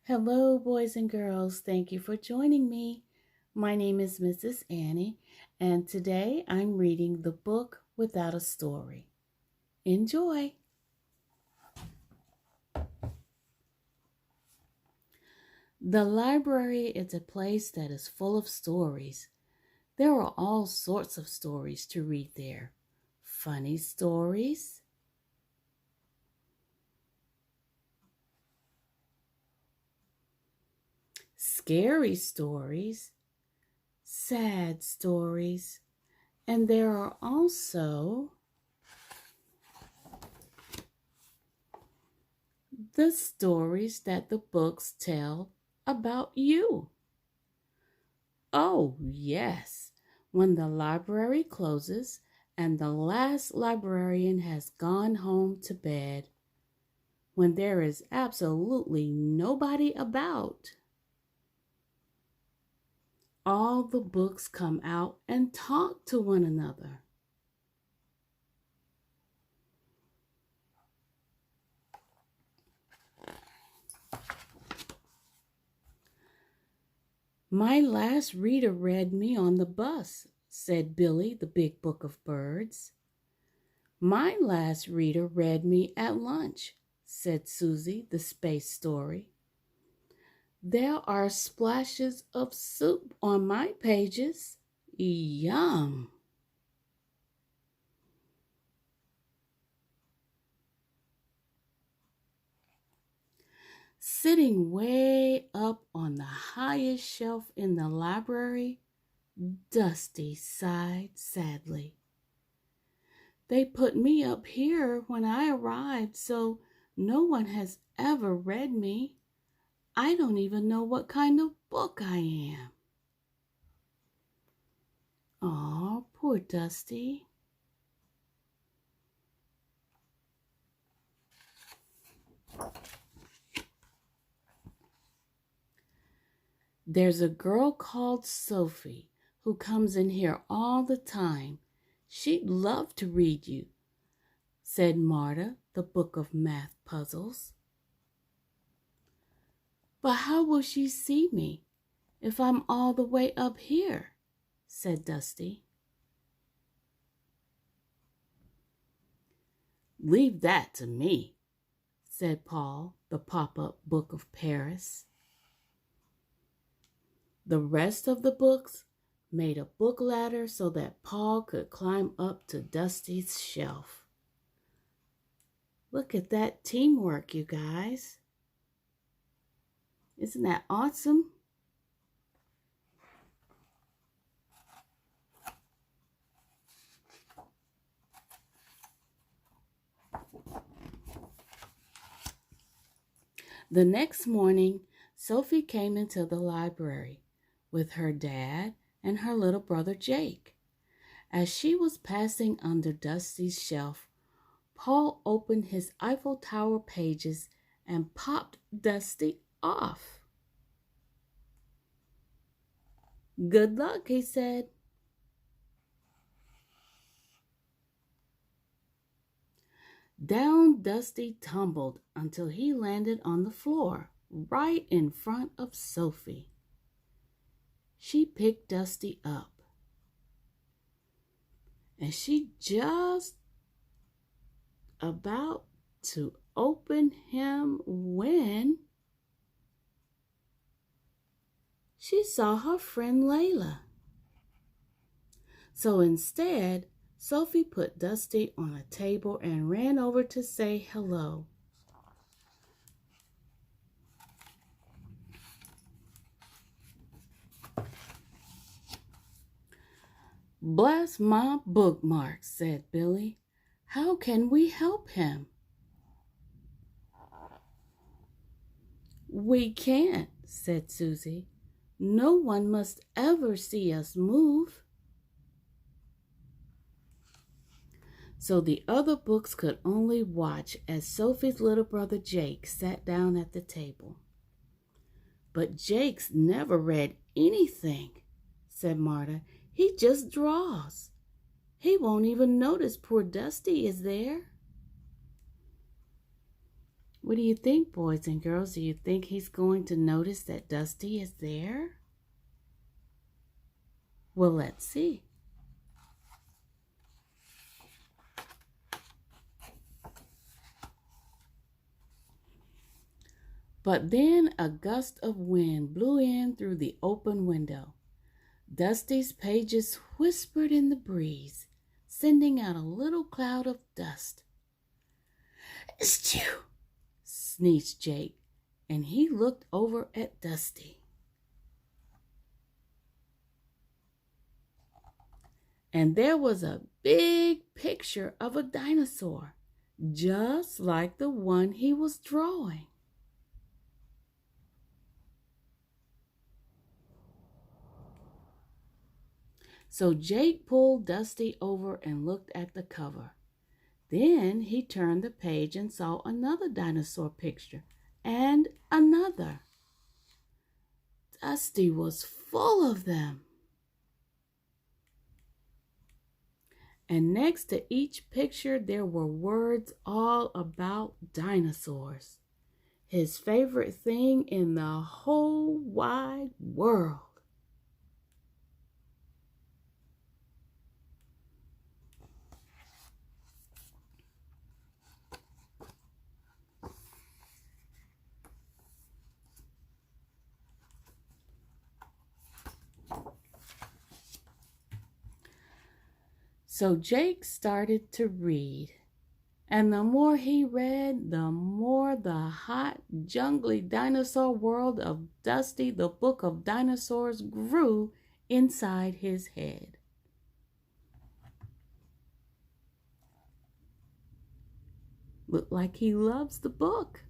Hello, boys and girls. Thank you for joining me. My name is Mrs. Annie, and today I'm reading the book Without a Story. Enjoy. The library is a place that is full of stories. There are all sorts of stories to read there. Funny stories, scary stories, sad stories, and there are also the stories that the books tell about you. Oh, yes, when the library closes and the last librarian has gone home to bed, when there is absolutely nobody about, all the books come out and talk to one another. My last reader read me on the bus, said Billy, the big book of birds. My last reader read me at lunch, said Susie, the space story. There are splashes of soup on my pages. Yum! Sitting way up on the highest shelf in the library, Dusty sighed sadly. They put me up here when I arrived, so no one has ever read me. I don't even know what kind of book I am. Aw, poor Dusty. There's a girl called Sophie who comes in here all the time. She'd love to read you, said Marta, the book of math puzzles. But how will she see me if I'm all the way up here? Said Dusty. Leave that to me, said Paul, the pop-up book of Paris. The rest of the books made a book ladder so that Paul could climb up to Dusty's shelf. Look at that teamwork, you guys. Isn't that awesome? The next morning, Sophie came into the library with her dad and her little brother Jake. As she was passing under Dusty's shelf, Paul opened his Eiffel Tower pages and popped Dusty off. Good luck, he said. Down Dusty tumbled until he landed on the floor, right in front of Sophie. She picked Dusty up, and she just about to open him when she saw her friend Layla. So instead, Sophie put Dusty on a table and ran over to say hello. Bless my bookmarks, said Billy. How can we help him? We can't, said Susie. No one must ever see us move. So the other books could only watch as Sophie's little brother Jake sat down at the table. But Jake's never read anything, said Marta. He just draws. He won't even notice poor Dusty is there. What do you think, boys and girls? Do you think he's going to notice that Dusty is there? Well, let's see. But then a gust of wind blew in through the open window. Dusty's pages whispered in the breeze, sending out a little cloud of dust. "Achoo!" sneezed Jake, and he looked over at Dusty. And there was a big picture of a dinosaur, just like the one he was drawing. So Jake pulled Dusty over and looked at the cover. Then he turned the page and saw another dinosaur picture and another. Dusty was full of them. And next to each picture there were words all about dinosaurs, his favorite thing in the whole wide world. So Jake started to read, and the more he read, the more the hot, jungly dinosaur world of Dusty, the Book of Dinosaurs, grew inside his head. Looked like he loves the book.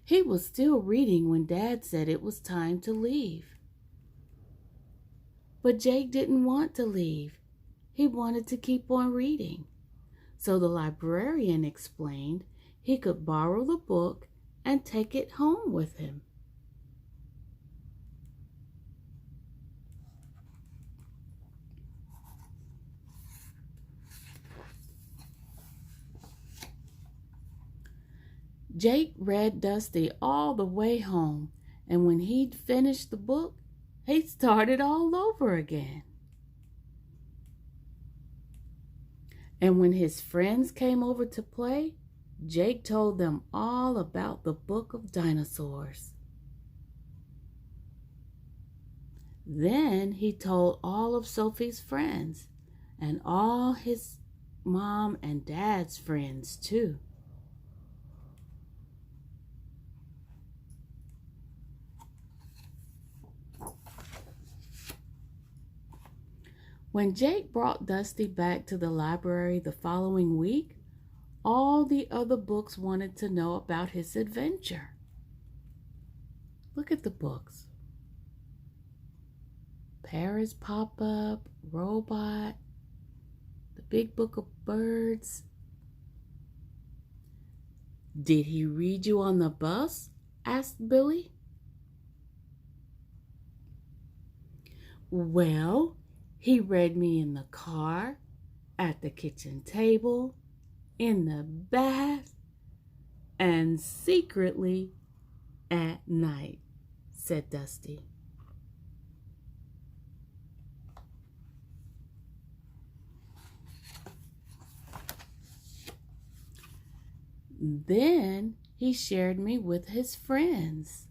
He was still reading when Dad said it was time to leave. But Jake didn't want to leave. He wanted to keep on reading. So the librarian explained he could borrow the book and take it home with him. Jake read Dusty all the way home, and when he'd finished the book, he started all over again. And when his friends came over to play, Jake told them all about the Book of Dinosaurs. Then he told all of Sophie's friends and all his mom and dad's friends too. When Jake brought Dusty back to the library the following week, all the other books wanted to know about his adventure. Look at the books. Paris Pop-Up, Robot, the Big Book of Birds. "Did he read you on the bus?" asked Billy. "Well, he read me in the car, at the kitchen table, in the bath, and secretly at night," said Dusty. Then he shared me with his friends.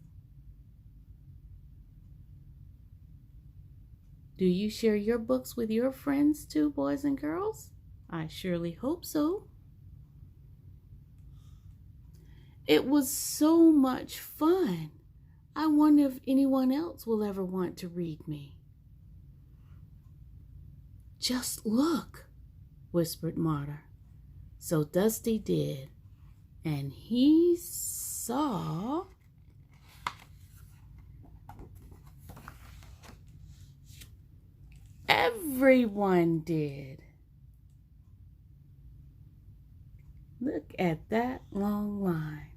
Do you share your books with your friends too, boys and girls? I surely hope so. It was so much fun. I wonder if anyone else will ever want to read me. "Just look," whispered Marta. So Dusty did, and he saw everyone did. Look at that long line.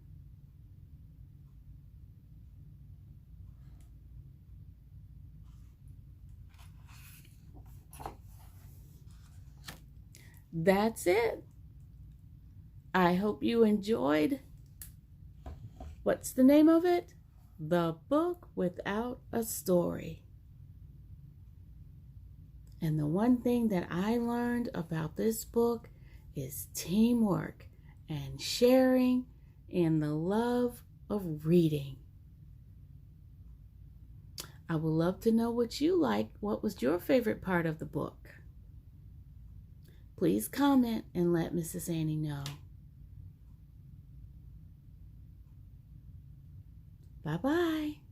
That's it. I hope you enjoyed. What's the name of it? The Book Without a Story. And the one thing that I learned about this book is teamwork and sharing and the love of reading. I would love to know what you liked. What was your favorite part of the book? Please comment and let Mrs. Annie know. Bye-bye.